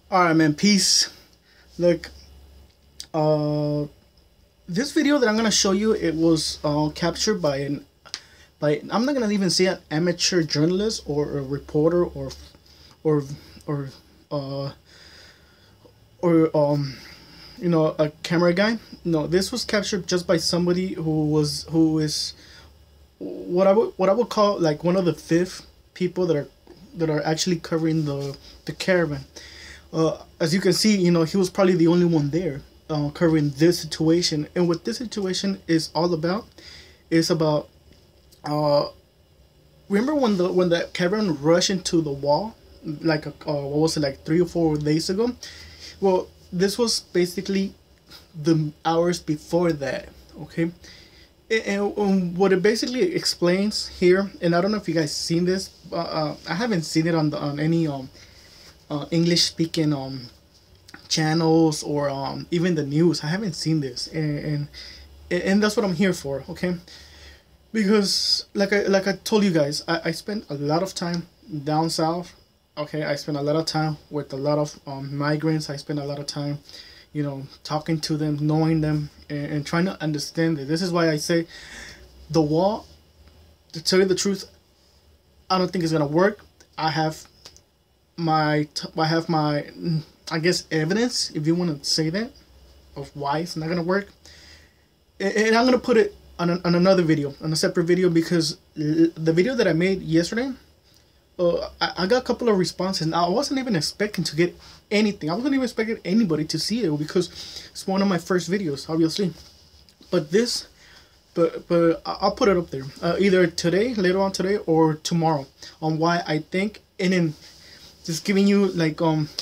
Alright, man, peace. Look, uh, this video that I'm gonna show you, it was captured by I'm not gonna even say an amateur journalist or a reporter or or uh or a camera guy. No, this was captured just by somebody who is what I would call like one of the fifth people that are actually covering the caravan. As you can see, he was probably the only one there covering this situation. And what this situation is all about is about. Remember when the caravan rushed into the wall, like what was it, like 3 or 4 days ago? Well, this was basically the hours before that. Okay, and what it basically explains here, and I don't know if you guys seen this. I haven't seen it on any English speaking channels or even the news. I haven't seen this, and that's what I'm here for. Okay, because like I told you guys, I spent a lot of time down south. Okay, I spent a lot of time with a lot of migrants. I spent a lot of time, talking to them, knowing them, and trying to understand it. This is why I say the wall. To tell you the truth, I don't think it's gonna work. I have my I guess evidence, if you want to say that, of why it's not gonna work. And I'm gonna put it on another video, on a separate video, because the video that I made yesterday, I got a couple of responses, and I wasn't even expecting to get anything. I wasn't even expecting anybody to see it because it's one of my first videos, obviously. But this, but I'll put it up there, either today, later on today, or tomorrow, on why I think, and then just giving you like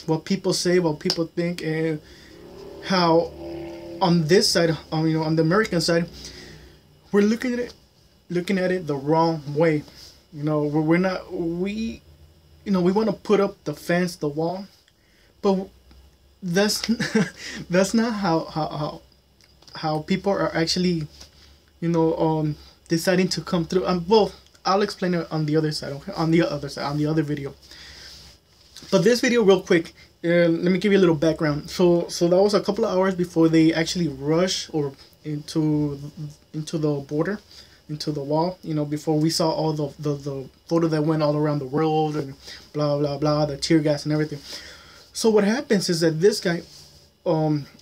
what people say, what people think, and how on this side, on the American side, we're looking at it the wrong way. We're not we want to put up the fence, the wall, but that's that's not how people are actually deciding to come through. Well, I'll explain it on the other side. Okay, on the other side, on the other video. But this video, real quick, let me give you a little background. So that was a couple of hours before they actually rushed or into the border, into the wall. Before we saw all the photo that went all around the world and blah blah blah, the tear gas and everything. So what happens is that this guy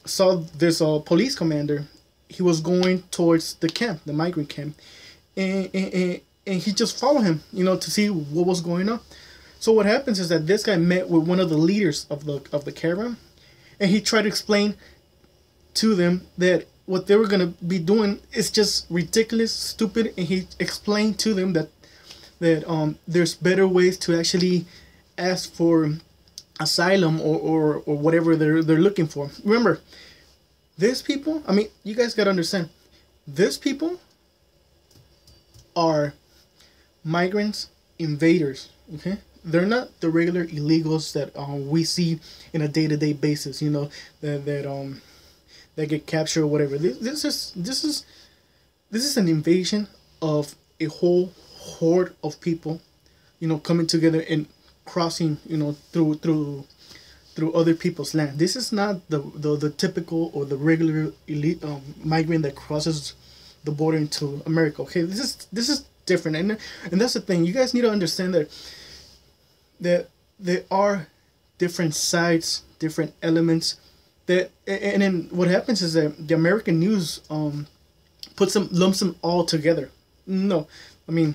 saw this police commander. He was going towards the camp, the migrant camp, and he just followed him, to see what was going on. So what happens is that this guy met with one of the leaders of the caravan, and he tried to explain to them that what they were gonna be doing is just ridiculous, stupid, and he explained to them that there's better ways to actually ask for asylum or whatever they're looking for. Remember, these people. I mean, you guys gotta understand, these people are migrants, invaders. Okay. They're not the regular illegals that we see in a day-to-day basis. That get captured or whatever. This is an invasion of a whole horde of people, coming together and crossing, through other people's land. This is not the typical or the regular elite migrant that crosses the border into America. Okay, this is different, and that's the thing. You guys need to understand that there are different sides, different elements. And then what happens is that the American news lumps them all together. No, I mean,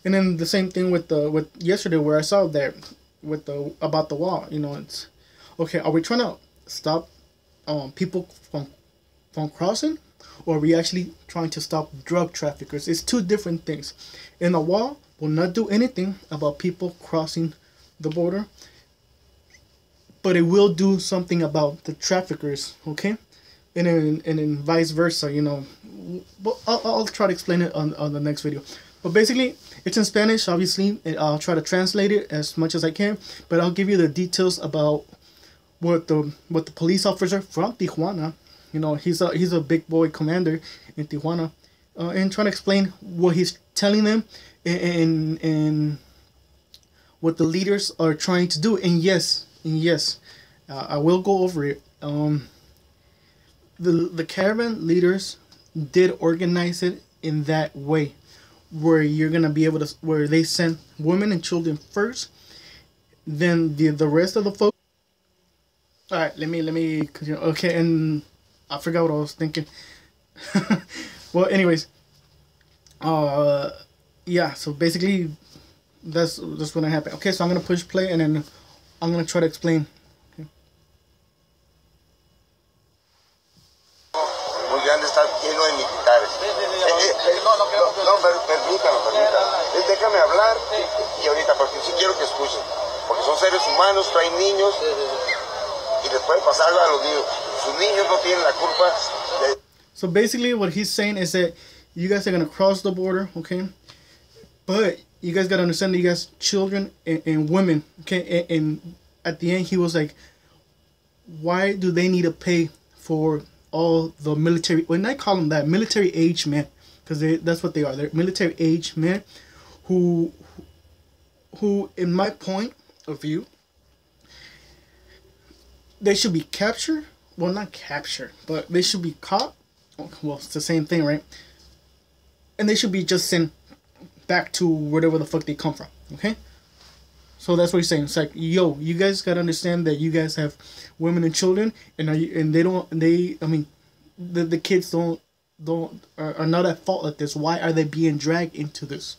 and then the same thing with yesterday, where I saw that with about the wall. It's okay. Are we trying to stop people from crossing, or are we actually trying to stop drug traffickers? It's two different things. And the wall will not do anything about people crossing the border, but it will do something about the traffickers. Okay, and then vice versa. But I'll try to explain it on the next video. But basically, it's in Spanish, obviously, and I'll try to translate it as much as I can. But I'll give you the details about what the police officer from Tijuana, he's a big boy commander in Tijuana, and trying to explain what he's telling them, and what the leaders are trying to do. And yes, I will go over it. The caravan leaders did organize it in that way, where you're gonna be able to, where they send women and children first, then the rest of the folks. All right, let me continue. Okay, and I forgot what I was thinking. Well, anyways, uh, yeah. So basically, that's what happened. Okay, so I'm gonna push play, and then I'm gonna try to explain. Muy grande, está lleno de militares. No, permítame. Déjame hablar y ahorita, porque sí quiero que escuchen. Porque son seres humanos, traen niños y les puede pasar algo a los niños. Sus niños no tienen la culpa de... So basically, what he's saying is that you guys are gonna cross the border, okay? But you guys gotta understand that you guys children and women, okay? And at the end, he was like, why do they need to pay for all the military? When I call them that, military age men, because that's what they are. They're military age men who, in my point of view, they should be captured. Well, not captured, but they should be caught. Well, it's the same thing, right? And they should be just sent back to wherever the fuck they come from, okay? So that's what he's saying. It's like, yo, you guys gotta understand that you guys have women and children, and the kids are not at fault at this. Why are they being dragged into this?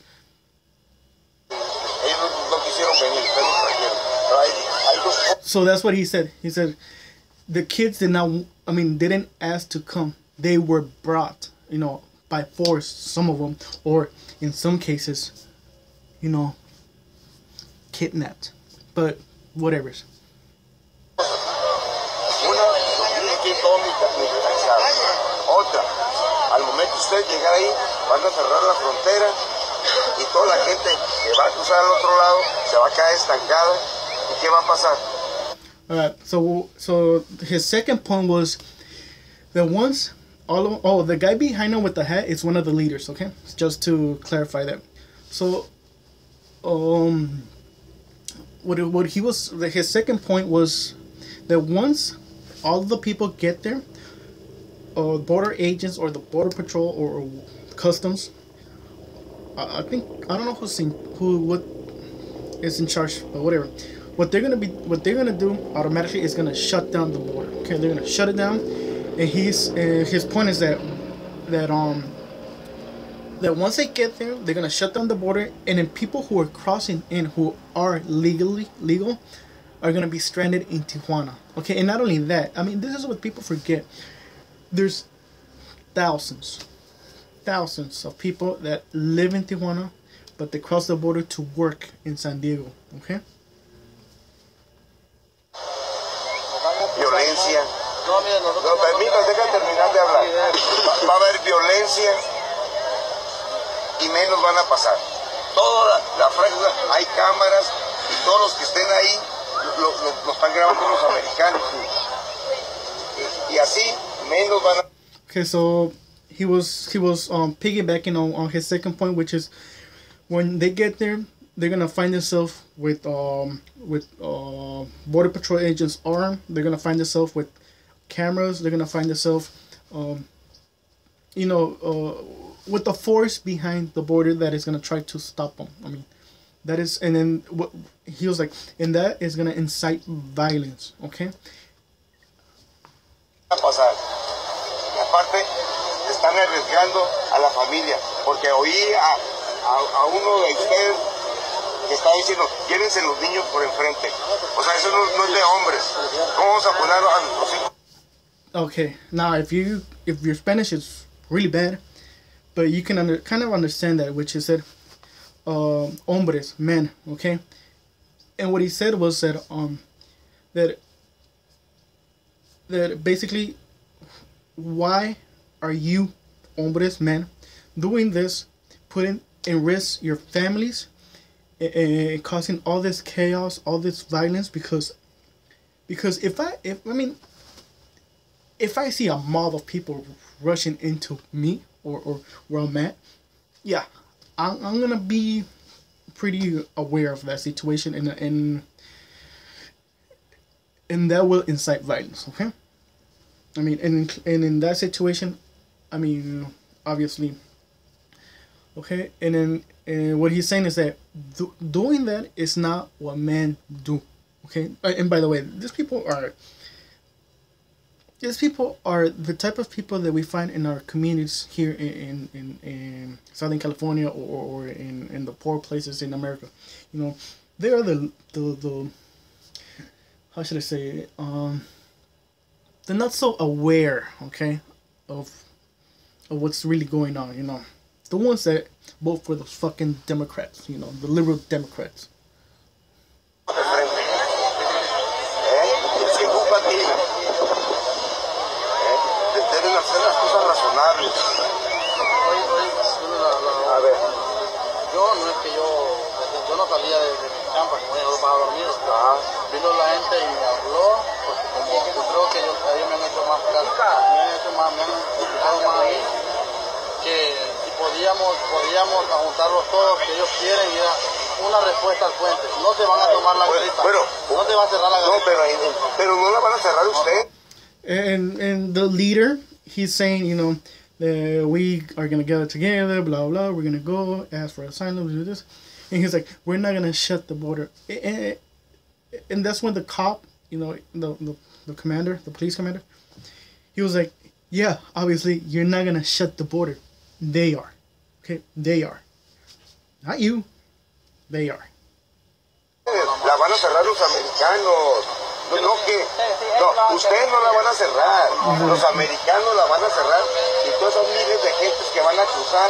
So that's what he said. He said the kids didn't ask to come. They were brought, by force, some of them, or in some cases, kidnapped. But whatever. Otra, al momento ustedes llegar ahí, van a cerrar la frontera y toda la gente que va a cruzar al otro lado se va a quedar estancada. ¿Y qué va a pasar? Alright, so his second point was that once the guy behind him with the hat is one of the leaders, okay? Just to clarify that. So his second point was that once all the people get there, border agents or the border patrol or customs, I don't know what is in charge, but whatever. What they're gonna do automatically is gonna shut down the border. Okay, they're gonna shut it down, and his point is that once they get there, they're gonna shut down the border, and then people who are crossing in who are legal are gonna be stranded in Tijuana. Okay, and not only that, this is what people forget. There's thousands of people that live in Tijuana, but they cross the border to work in San Diego. Okay. Violencia. No, permítanme, deja terminar de hablar. Va a haber violencia y menos van a pasar. Toda la franja, hay cámaras y todos los que estén ahí lo están grabando los americanos. Y así menos van a... Okay, so he was piggybacking on his second point, which is when they get there, they're gonna find themselves with border patrol agents armed. They're gonna find themselves with cameras. They're gonna find themselves, with the force behind the border that is gonna try to stop them. That is, and then what he was like, and that is gonna incite violence. Okay. Pasar. Y aparte, están arriesgando a la familia, porque oí a uno de ustedes que estaba diciendo, llévense los niños por enfrente. O sea, eso no es de hombres. ¿Cómo vamos a poner a nuestros hijos? Okay, now if your Spanish is really bad, but you can kind of understand that, which is that hombres, men, okay? And what he said was that that basically, why are you hombres, men, doing this, putting in risk your families, and causing all this chaos, all this violence? Because if I see a mob of people rushing into me or where I'm at, yeah, I'm gonna be pretty aware of that situation, and that will incite violence. Okay, I mean, and in that situation, I mean, obviously, okay, and then what he's saying is that doing that is not what men do. Okay, and by the way, these people are the type of people that we find in our communities here in Southern California, or in the poor places in America. You know, they are the how should I say it? They're not so aware, okay, of what's really going on. You know, the ones that vote for those fucking Democrats. You know, the liberal Democrats. Deben hacer las cosas razonables. A ver. Yo no es que yo no salía de mi campa, como yo estaba dormido. Vino la gente y me habló, porque como yo creo que ellos me han hecho más caso, me han explicado más a mí, que si podíamos juntarlos todos, que ellos quieren, y era una respuesta al puente. No te van a tomar la garita, no te va a cerrar la garita. No, pero no la van a cerrar usted. And the leader, he's saying, you know, we are gonna gather together, blah blah. We're gonna go ask for asylum, do this, and he's like, we're not gonna shut the border. And that's when the cop, you know, the commander, the police commander, he was like, yeah, obviously you're not gonna shut the border. They are, okay, they are, not you, they are. La van a cerrar los americanos. No, ustedes no la van a cerrar, los americanos la van a cerrar, y todas esas miles de gentes que van a cruzar,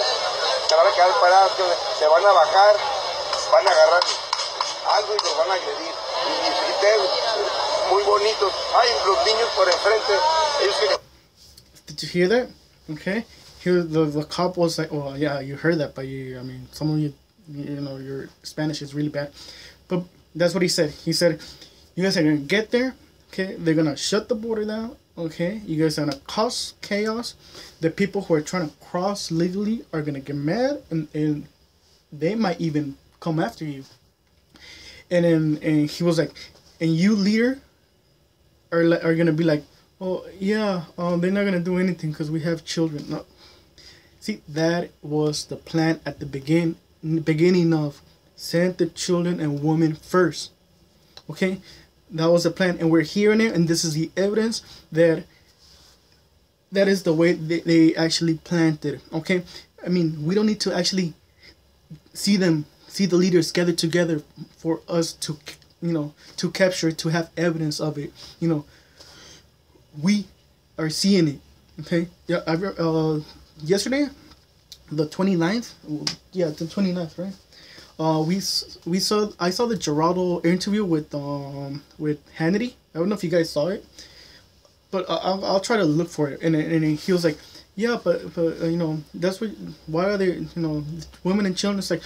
se van a quedar paradas, se van a bajar, van a agarrar algo y los van a agredir. Y ustedes, muy bonitos, ay, los niños por enfrente, ellos que... Did you hear that? Okay, here the cop was like, oh yeah, you heard that, but I mean, some of you know, your Spanish is really bad, but that's what he said. He said, you guys are gonna get there, okay? They're gonna shut the border down, okay? You guys are gonna cause chaos. The people who are trying to cross legally are gonna get mad, and they might even come after you. And he was like, and you, leader, are gonna be like, oh yeah, they're not gonna do anything because we have children. No, see, that was the plan at the beginning of send the children and women first, okay? That was the plan, and we're hearing it, and this is the evidence that is the way they actually planned it, okay? I mean, we don't need to actually see the leaders gather together for us to, you know, to capture, to have evidence of it. You know, we are seeing it, okay? Yeah, yesterday, the 29th, yeah, the 29th, right? I saw the Geraldo interview with Hannity. I don't know if you guys saw it, but I'll try to look for it. And he was like, yeah, but you know, why are they, you know, women and children? It's like,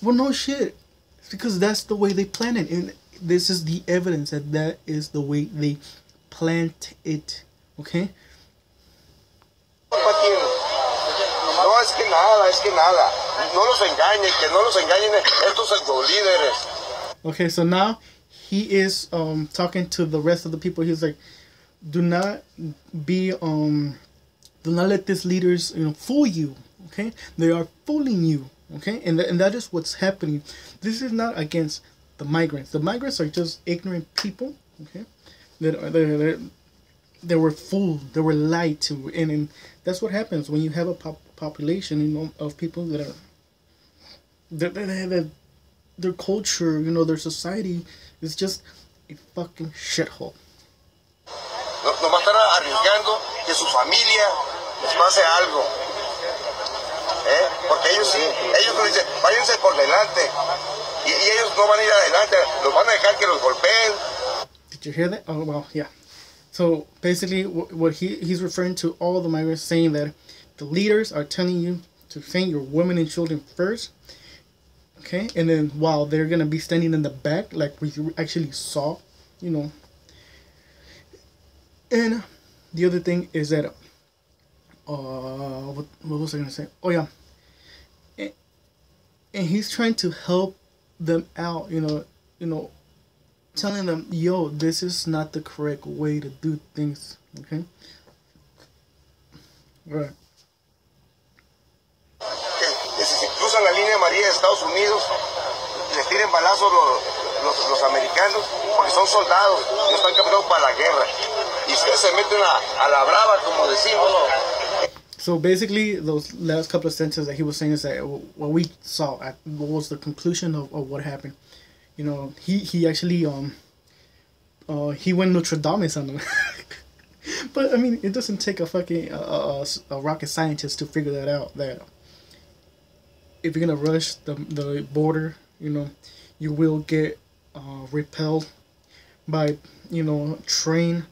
well, no shit, it's because that's the way they planned it, and this is the evidence that is the way they planned it, okay? No, es que nada. No los engañen, que no los engañen estos líderes. Okay, so now he is talking to the rest of the people. He's like, do not let these leaders, you know, fool you. Okay, they are fooling you. Okay, and that is what's happening. This is not against the migrants. The migrants are just ignorant people. Okay, they were fooled. They were lied to, and that's what happens when you have a population, you know, of people that are their culture, you know, their society is just a fucking shithole. No va a estar arriesgando que su familia les pase algo, porque ellos sí, ellos nos dicen, váyanse por delante, y ellos no van a ir adelante, los van a dejar que los golpeen. Did you hear that? Oh well, yeah. So basically, what he's referring to all the migrants, saying that the leaders are telling you to send your women and children first, okay? And then while they're gonna be standing in the back, like we actually saw, you know. And the other thing is that, what was I gonna say? Oh yeah. And he's trying to help them out, you know, telling them, yo, this is not the correct way to do things. Okay. Right. Que si cruzan la línea amarilla de Estados Unidos, les tiren balazos los americanos, porque son soldados, no están preparados para la guerra. Y ustedes se meten a la brava, como decimos. So basically, those last couple of sentences that he was saying is that what we saw, what was the conclusion of what happened. You know, he actually he went Notre Dame on them. But I mean, it doesn't take a fucking a rocket scientist to figure that out. That if you're gonna rush the border, you know, you will get repelled by, you know, train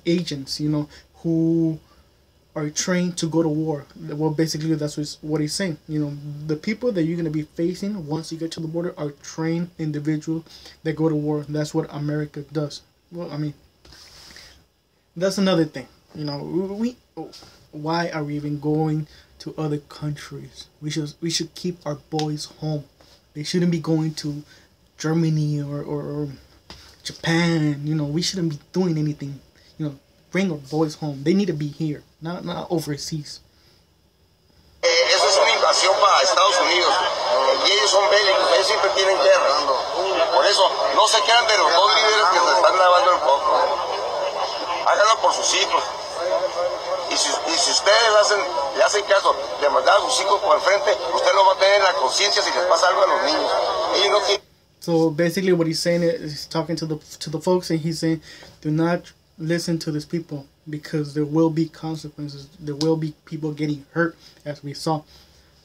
agents, you know, who are trained to go to war. Well, basically, that's what he's saying. You know, the people that you're going to be facing once you get to the border are trained individuals that go to war. That's what America does. Well, I mean, that's another thing. You know, why are we even going to other countries? We should keep our boys home. They shouldn't be going to Germany or Japan. You know, we shouldn't be doing anything. You know, bring our boys home. They need to be here, not overseas. Eso es una invasión para Estados Unidos. Y ellos son bélicos, ellos siempre tienen guerra. Por eso, no se quedan de los dos líderes que se están lavando el coco. Háganlo por sus hijos. Y si ustedes le hacen caso de mandar a sus hijos por el frente, usted lo va a tener en la conciencia si les pasa algo a los niños. Ellos no tienen... So basically, what he's saying is he's talking to the folks, and he's saying, do not listen to these people, because there will be consequences. There will be people getting hurt, as we saw.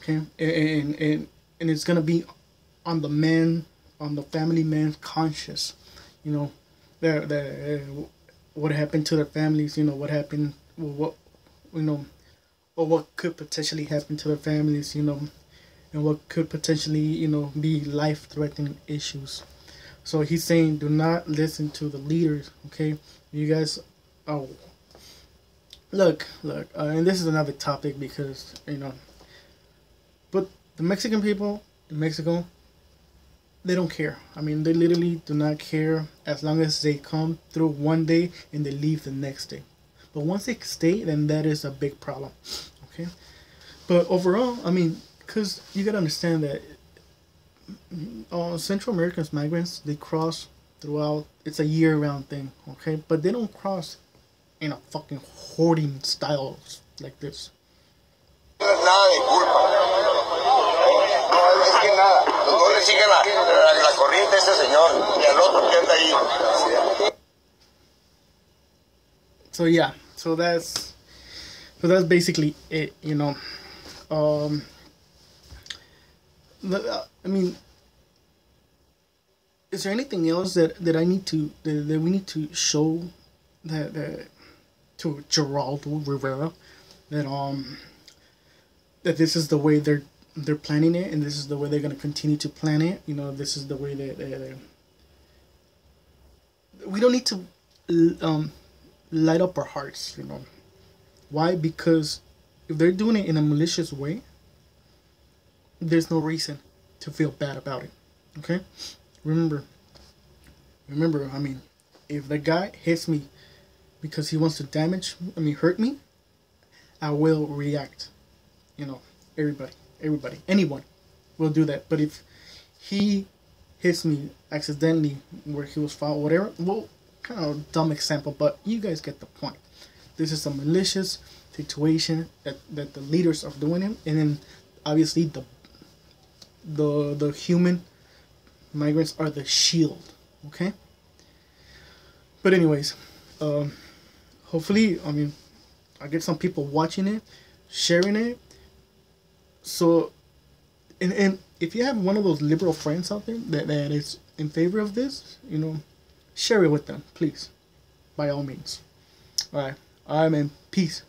Okay, and it's gonna be on the man, on the family man's conscience. You know, what happened to their families. You know, what happened. What you know, or what could potentially happen to their families. You know, and what could potentially, you know, be life-threatening issues. So he's saying, do not listen to the leaders. Okay, you guys. Oh, look, and this is another topic, because, you know, but the Mexican people in Mexico, they don't care. I mean, they literally do not care as long as they come through one day and they leave the next day. But once they stay, then that is a big problem. Okay, but overall, I mean, because you gotta understand that Central Americans, migrants, they cross throughout. It's a year-round thing, okay? But they don't cross in a fucking hoarding style like this. Nada de culpa. No, es que nada. No le sigan la corriente a ese señor y al otro que anda ahí. So yeah, so that's basically it, you know. I mean, is there anything else that I need to that we need to show that to Geraldo Rivera that this is the way they're planning it, and this is the way they're gonna continue to plan it? You know, this is the way that we don't need to light up our hearts. You know, why? Because if they're doing it in a malicious way, there's no reason to feel bad about it. Okay, remember. I mean, if the guy hits me because he wants to hurt me, I will react. You know, everybody, anyone will do that. But if he hits me accidentally, where he was fouled, whatever, well, kind of a dumb example, but you guys get the point. This is a malicious situation that the leaders are doing it, and then obviously the human migrants are the shield. Okay, but anyways, hopefully, I mean, I get some people watching it, sharing it. So, and if you have one of those liberal friends out there that is in favor of this, you know, share it with them, please, by all means. All right, man, peace.